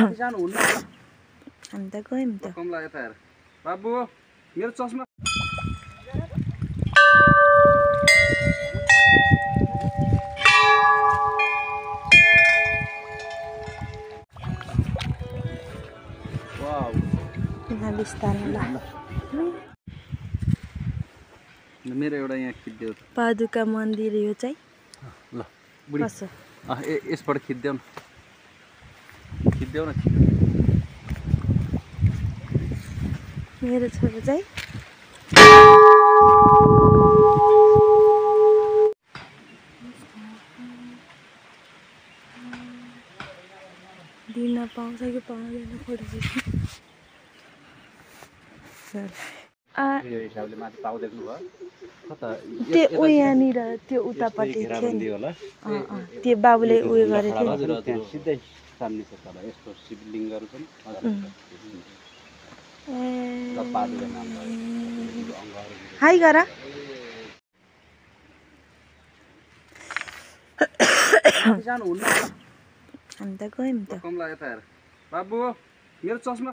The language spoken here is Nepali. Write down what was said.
सानो हुन्न हामी त गयौँ त कमला यता हेर बाबु मेरो चस्मा वाउ मेरो एउटा यहाँ खिच्देऊ पादुका मन्दिर यो चाहिँ ल बुढी कसो यसबाट खिच्देऊ न मेरो छोरो चाहिँ दिन पाउँछ कि पाउँदैन फोटो खिच्नु यो हिसाबले माथि पाउ देख्नु भयो त्यो ऊ यहाँनिर त्यो उतापट्टि थियो नि त्यो बाबुले उयो गरेको थियो नि सिधै सामने छ तल यस्तो शिवलिङ्गहरू पनि हाई गर सानो हुन्न हामी त गयौँ त कमला यता हेर बाबु मेरो चस्मा